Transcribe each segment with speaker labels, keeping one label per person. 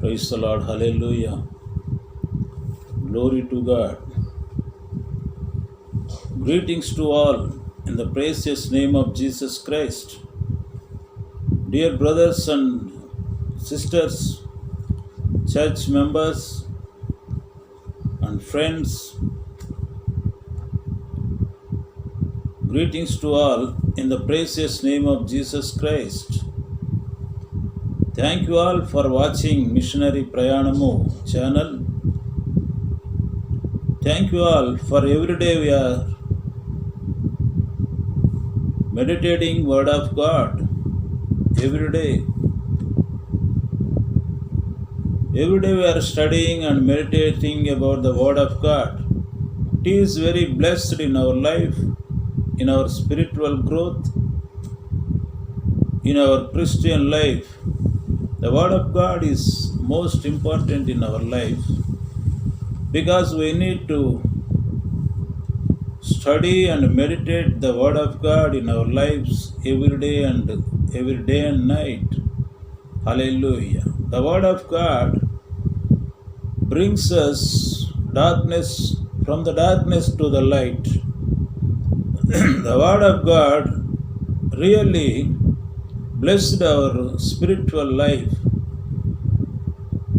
Speaker 1: Praise the Lord. Hallelujah. Glory to God. Greetings to all in the precious name of Jesus Christ. Dear brothers and sisters, church members and friends, greetings to all in the precious name of Jesus Christ. Thank you all for watching Missionary Prayanamu channel. Thank you all for every day we are meditating Word of God. Every day we are studying and meditating about the Word of God. It is very blessed in our life, in our spiritual growth, in our Christian life. The Word of God is most important in our life because we need to study and meditate the Word of God in our lives every day and night. Hallelujah. The Word of God brings us darkness from the darkness to the light. The Word of God really blessed our spiritual life.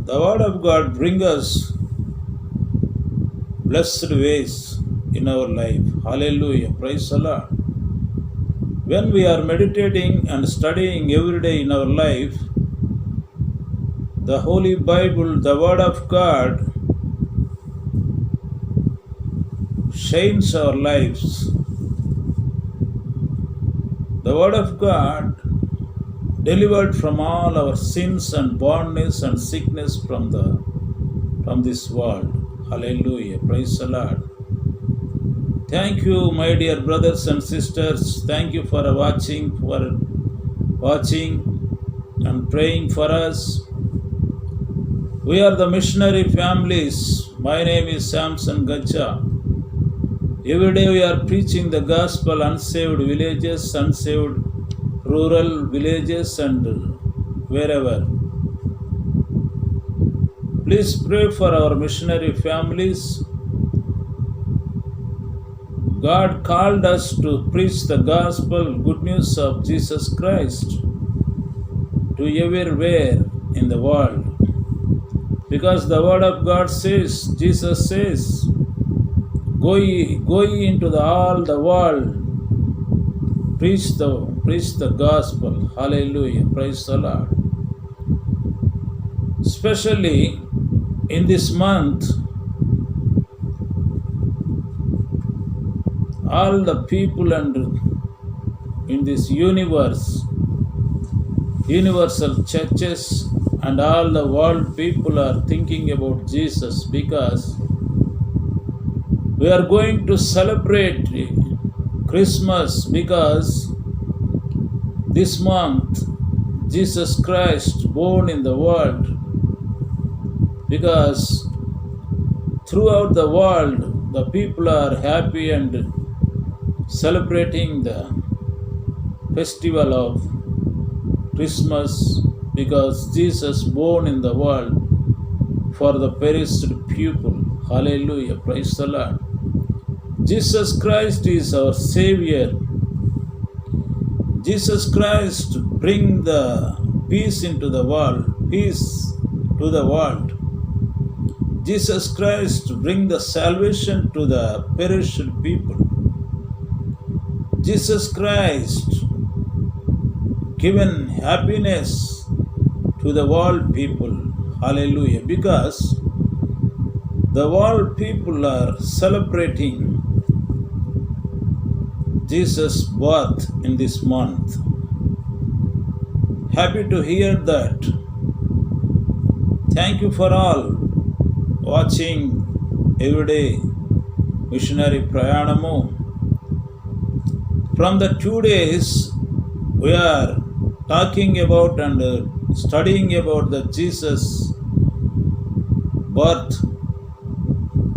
Speaker 1: The Word of God brings us blessed ways in our life. Hallelujah. Praise the Lord. When we are meditating and studying every day in our life, the Holy Bible, the Word of God, shines our lives. The Word of God delivered from all our sins and bondage and sickness from this world. Hallelujah. Praise the Lord. Thank you, my dear brothers and sisters. Thank you for watching and praying for us. We are the missionary families. My name is Samson Gacha. Every day we are preaching the gospel, unsaved villages, unsaved rural villages and wherever. Please pray for our missionary families. God called us to preach the gospel, good news of Jesus Christ to everywhere in the world. Because the Word of God says, Jesus says, Go ye into all the world, preach the gospel. Hallelujah. Praise the Lord. Especially in this month, all the people and in this universal churches and all the world people are thinking about Jesus because we are going to celebrate Christmas because this month Jesus Christ born in the world, because throughout the world the people are happy and celebrating the festival of Christmas because Jesus born in the world for the perished people. Hallelujah. Praise the Lord. Jesus Christ is our Savior. Jesus Christ bring the peace into the world, peace to the world. Jesus Christ bring the salvation to the perished people. Jesus Christ given happiness to the world people. Hallelujah. Because the world people are celebrating Jesus' birth in this month. Happy to hear that. Thank you for all watching everyday Missionary Prayanamu. From the 2 days we are talking about and studying about the Jesus birth.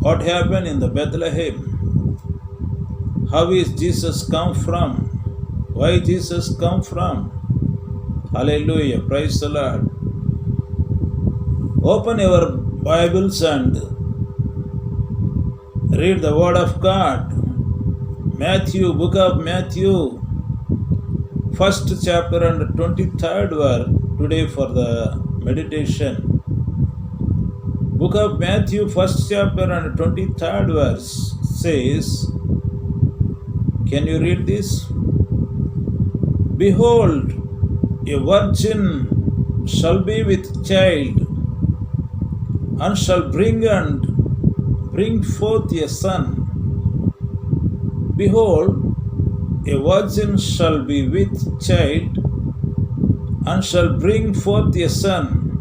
Speaker 1: What happened in the Bethlehem? How is Jesus come from? Why Jesus come from? Hallelujah. Praise the Lord. Open your Bibles and read the Word of God. Matthew, book of Matthew, first chapter and 23rd verse today for the meditation. Book of Matthew, first chapter and 23rd verse says, can you read this? Behold, a virgin shall be with child, and shall bring forth a son. Behold, a virgin shall be with child, and shall bring forth a son,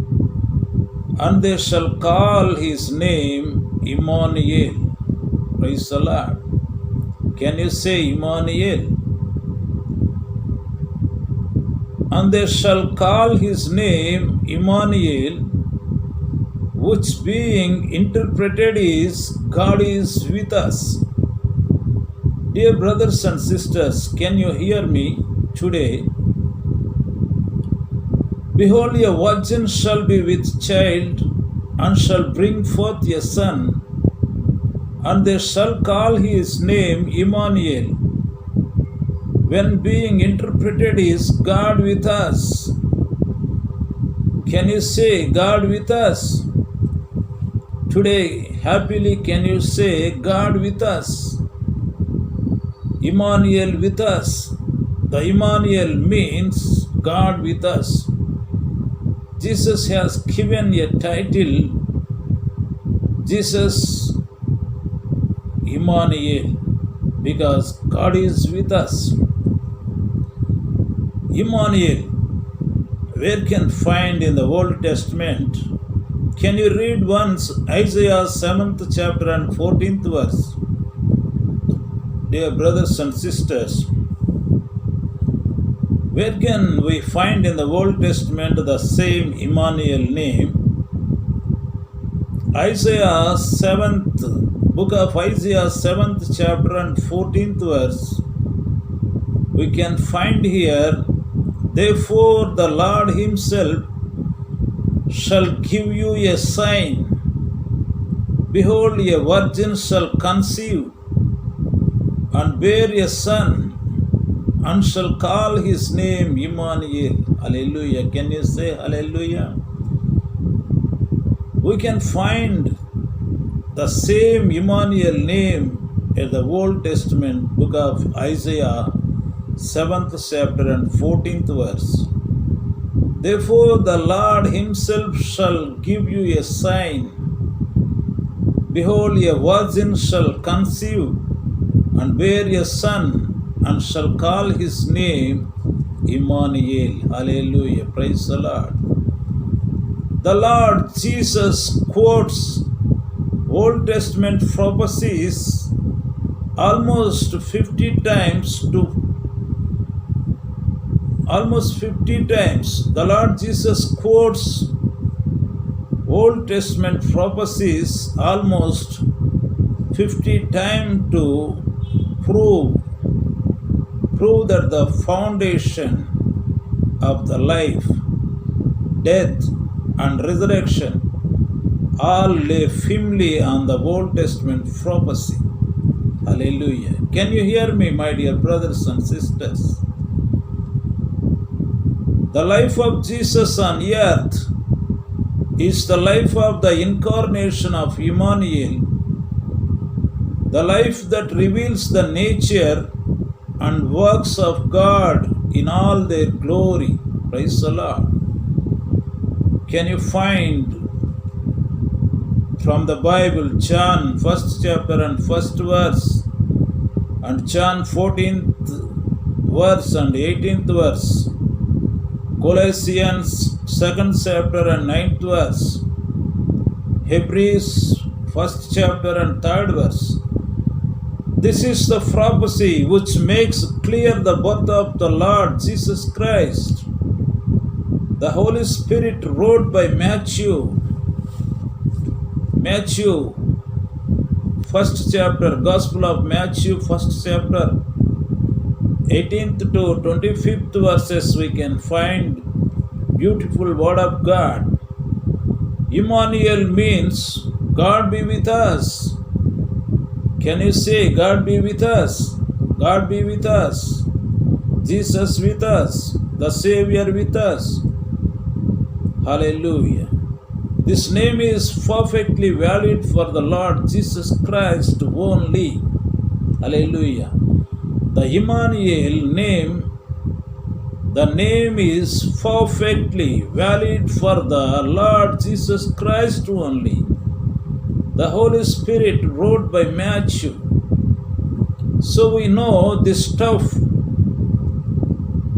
Speaker 1: and they shall call his name Emmanuel. Praise the Lord. Can you say Emmanuel? And they shall call his name Emmanuel, which being interpreted is God is with us. Dear brothers and sisters, can you hear me today? Behold, a virgin shall be with child, and shall bring forth a son, and they shall call his name Emmanuel, when being interpreted is God with us. Can you say God with us? Today, happily can you say God with us? Emmanuel with us. The Emmanuel means God with us. Jesus has given a title, Jesus Emmanuel, because God is with us. Emmanuel, where can find in the Old Testament? Can you read once Isaiah 7th chapter and 14th verse? Dear brothers and sisters, where can we find in the Old Testament the same Emmanuel name? Isaiah 7th, book of Isaiah 7th chapter and 14th verse, we can find here, therefore the Lord himself shall give you a sign. Behold, a virgin shall conceive and bear a son, and shall call his name Emmanuel. Hallelujah. Can you say hallelujah? We can find the same Emmanuel name in the Old Testament book of Isaiah 7th chapter and 14th verse. Therefore the Lord himself shall give you a sign. Behold, a virgin shall conceive and bear a son, and shall call his name Emmanuel. Hallelujah. Praise the Lord. The Lord Jesus quotes Old Testament prophecies almost 50 times. The Lord Jesus quotes Old Testament prophecies almost 50 times to prove that the foundation of the life, death, and resurrection all lay firmly on the Old Testament prophecy. Hallelujah. Can you hear me, my dear brothers and sisters? The life of Jesus on earth is the life of the incarnation of Emmanuel, the life that reveals the nature and works of God in all their glory. Praise the Lord. Can you find from the Bible John 1st chapter and 1st verse, and John 14th verse and 18th verse, Colossians 2nd chapter and 9th verse, Hebrews 1st chapter and 3rd verse. This is the prophecy which makes clear the birth of the Lord Jesus Christ. The Holy Spirit wrote by Matthew, first chapter, Gospel of Matthew, first chapter, 18th to 25th verses, we can find beautiful word of God. Emmanuel means God be with us. Can you say God be with us? God be with us. Jesus with us. The Savior with us. Hallelujah. This name is perfectly valid for the Lord Jesus Christ only. Hallelujah. The Emmanuel name, the name is perfectly valid for the Lord Jesus Christ only. The Holy Spirit wrote by Matthew. So we know this stuff.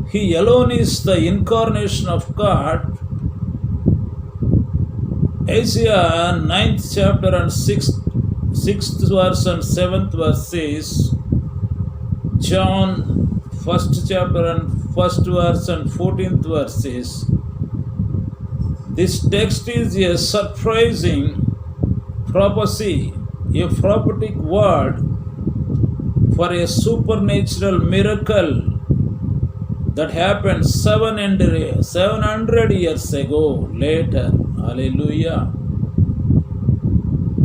Speaker 1: He alone is the incarnation of God. Isaiah 9th chapter and 6th verse and 7th verse says, John 1st chapter and 1st verse and 14th verse says, this text is a surprising prophecy, a prophetic word for a supernatural miracle that happened 700 years ago later. Hallelujah.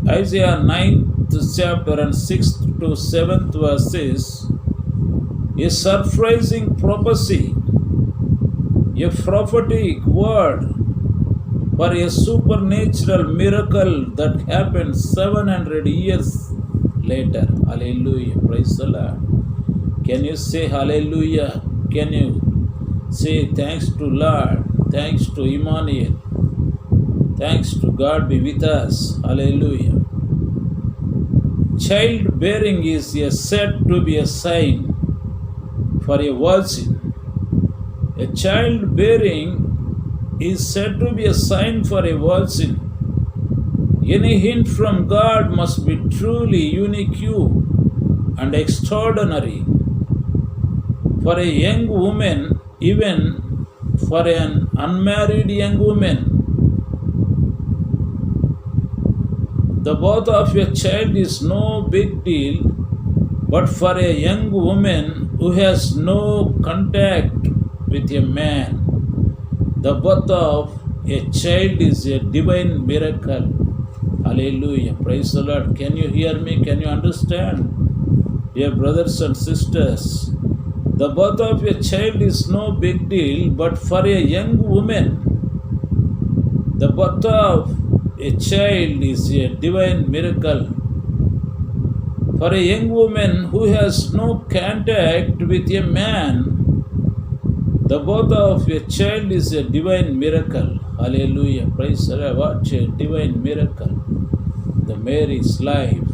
Speaker 1: Isaiah 9th chapter and 6th to 7th verses, a surprising prophecy, a prophetic word for a supernatural miracle that happened 700 years later. Hallelujah. Praise the Lord. Can you say hallelujah? Can you say thanks to Lord? Thanks to Emmanuel. Thanks to God be with us. Hallelujah. Childbearing is said to be a sign for a virgin. A childbearing is said to be a sign for a virgin. Any hint from God must be truly unique and extraordinary. For a young woman, even for an unmarried young woman, the birth of a child is no big deal, but for a young woman who has no contact with a man, the birth of a child is a divine miracle. Hallelujah. Praise the Lord. Can you hear me? Can you understand? Dear brothers and sisters, the birth of a child is no big deal, but for a young woman, the birth of a child is a divine miracle. For a young woman who has no contact with a man, the birth of a child is a divine miracle. Hallelujah. Praise the Lord. What a divine miracle. The Mary's life.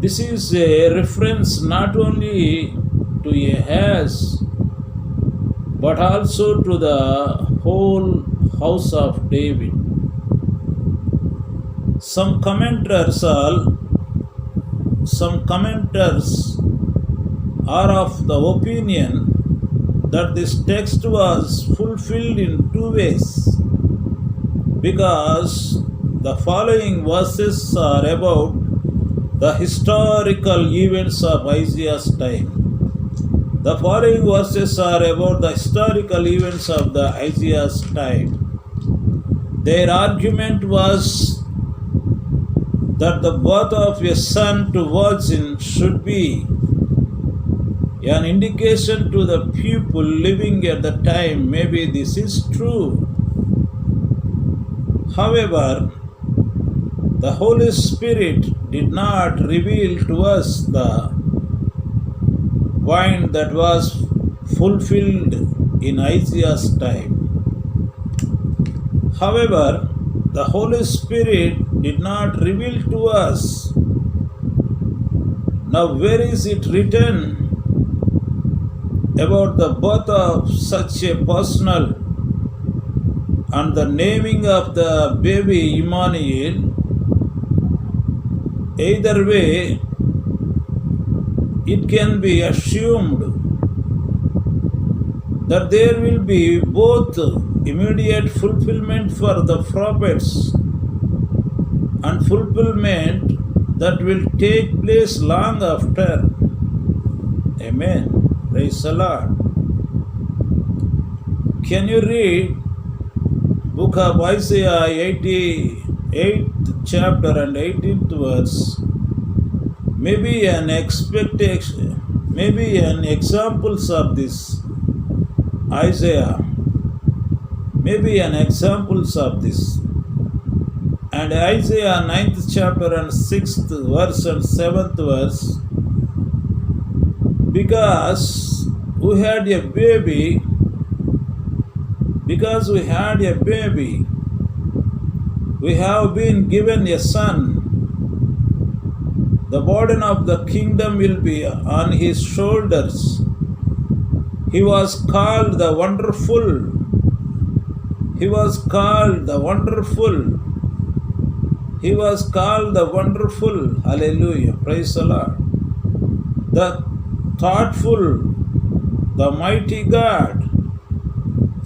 Speaker 1: This is a reference not only to Ahaz, but also to the whole house of David. Some commenters are of the opinion that this text was fulfilled in two ways, because the following verses are about the historical events of Isaiah's time. The following verses are about the historical events of the Isaiah's time. Their argument was that the birth of a son to virgin should be an indication to the people living at the time. Maybe this is true. However, the Holy Spirit did not reveal to us the point that was fulfilled in Isaiah's time. However, the Holy Spirit did not reveal to us. Now, where is it written about the birth of such a personal and the naming of the baby Emmanuel? Either way, it can be assumed that there will be both immediate fulfillment for the prophets and fulfillment that will take place long after. Amen. Praise the Lord. Can you read Book of Isaiah 88th chapter and 18th verse. Maybe an expectation, maybe an examples of this Isaiah, maybe an examples of this. And Isaiah 9th chapter and 6th verse and 7th verse. Because we had a baby, we have been given a son. The burden of the kingdom will be on his shoulders. He was called the Wonderful. He was called the Wonderful. He was called the Wonderful. Hallelujah. Praise the Lord. The Thoughtful, the Mighty God,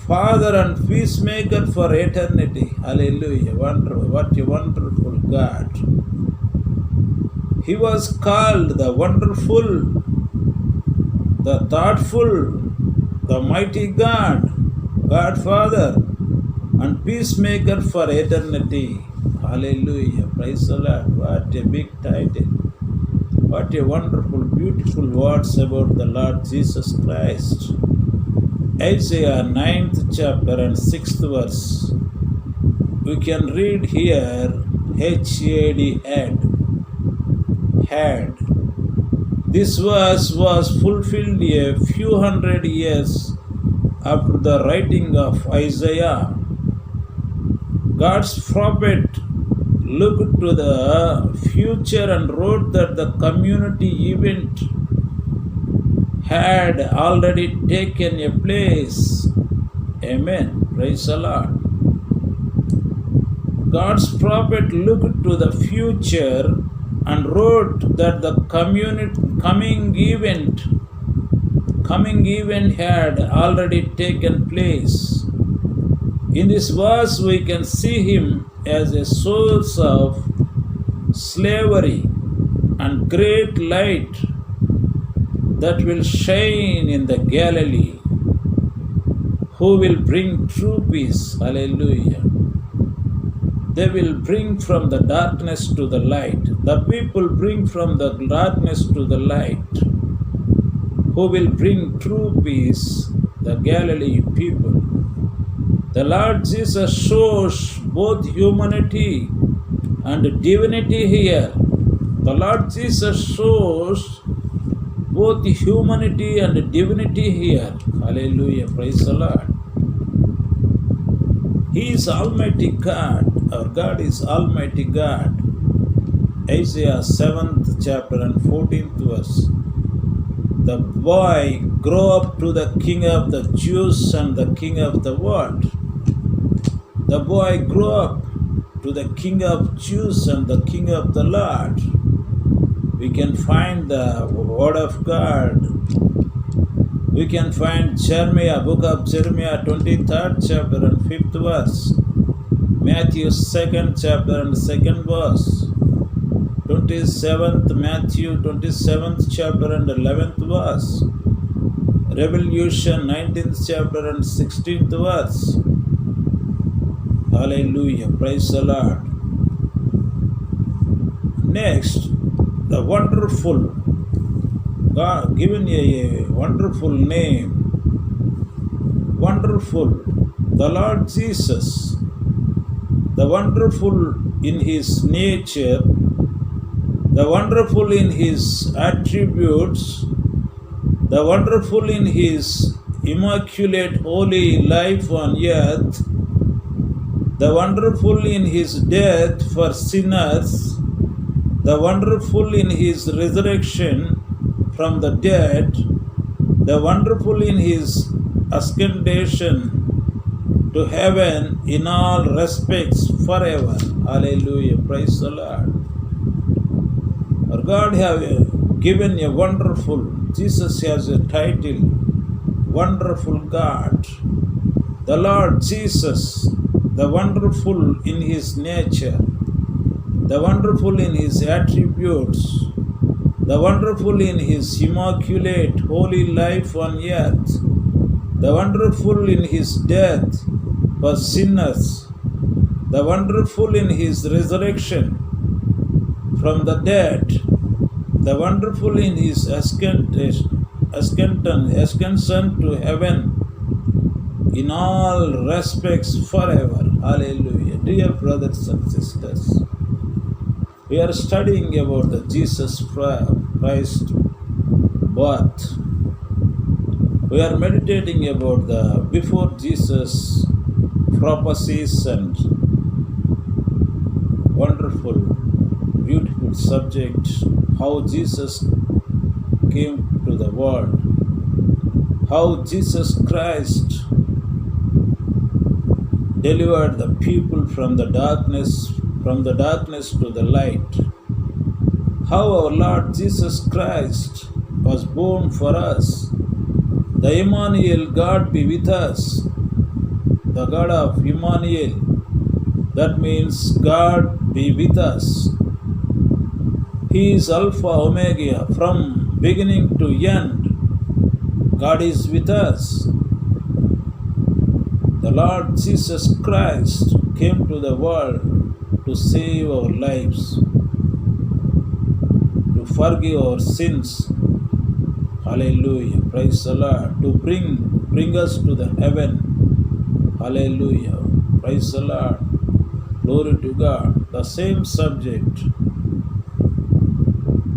Speaker 1: Father and Peacemaker for eternity. Hallelujah. Wonderful. What a wonderful God. He was called the Wonderful, the Thoughtful, the Mighty God, God Father, and Peacemaker for eternity. Hallelujah. Praise the Lord. What a big title. What a wonderful, beautiful words about the Lord Jesus Christ. Isaiah 9th chapter and 6th verse. We can read here H-A-D, had. This verse was fulfilled a few hundred years after the writing of Isaiah. God's prophet looked to the future and wrote that the community event had already taken a place. Amen. Praise the Lord. God's prophet looked to the future and wrote that the coming event had already taken place. In this verse, we can see him as a source of slavery and great light that will shine in the Galilee, who will bring true peace. Hallelujah. They will bring from the darkness to the light. The people bring from the darkness to the light. Who will bring true peace? The Galilee people. The Lord Jesus shows both humanity and divinity here. The Lord Jesus shows both humanity and divinity here. Hallelujah. Praise the Lord. He is Almighty God. Our God is Almighty God. Isaiah 7th chapter and 14th verse. The boy grew up to the King of the Jews and the King of the world. The boy grew up to the King of Jews and the King of the Lord. We can find the Word of God. We can find Jeremiah, book of Jeremiah, 23rd chapter and 5th verse. Matthew 2nd chapter and 2nd verse. 27th Matthew, 27th chapter and 11th verse. Revelation 19th chapter and 16th verse. Hallelujah. Praise the Lord. Next, the wonderful. God given a wonderful name. Wonderful. The Lord Jesus. The wonderful in his nature. The wonderful in his attributes. The wonderful in his immaculate holy life on earth. The wonderful in his death for sinners. The wonderful in his resurrection from the dead. The wonderful in his ascension to heaven in all respects forever. Hallelujah. Praise the Lord. Our God have given a wonderful, Jesus has a title, Wonderful God. The Lord Jesus, the wonderful in his nature, the wonderful in his attributes, the wonderful in his immaculate holy life on earth, the wonderful in his death for sinners, the wonderful in his resurrection from the dead, the wonderful in his ascension to heaven in all respects forever. Hallelujah. Dear brothers and sisters, we are studying about the Jesus Christ birth. We are meditating about the before Jesus prophecies and wonderful, beautiful subject, how Jesus came to the world, how Jesus Christ delivered the people from the darkness to the light, how our Lord Jesus Christ was born for us, the Emmanuel, God be with us, the God of Emmanuel, that means God be with us. He is Alpha Omega, from beginning to end. God is with us. The Lord Jesus Christ came to the world to save our lives, to forgive our sins. Hallelujah. Praise the Lord. To bring us to the heaven. Hallelujah. Praise the Lord. Glory to God. The same subject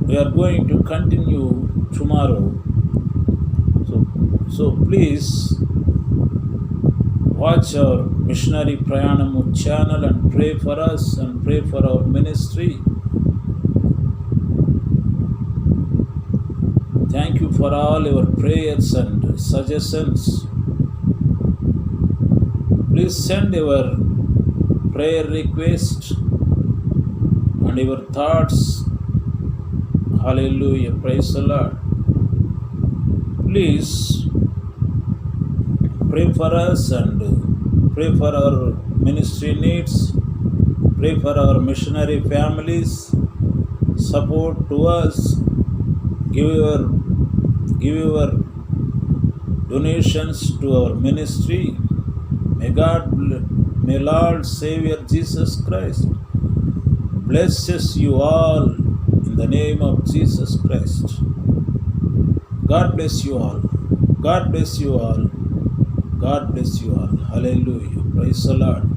Speaker 1: we are going to continue tomorrow. So please watch our Missionary Prayanamu channel and pray for us and pray for our ministry. Thank you for all your prayers and suggestions. Please send your prayer request and your thoughts. Hallelujah. Praise the Lord. Please pray for us and pray for our ministry needs. Pray for our missionary families. Support to us. Give your donations to our ministry. May Lord Savior Jesus Christ blesses you all in the name of Jesus Christ. God bless you all. God bless you all. God bless you all. Hallelujah. Praise the Lord.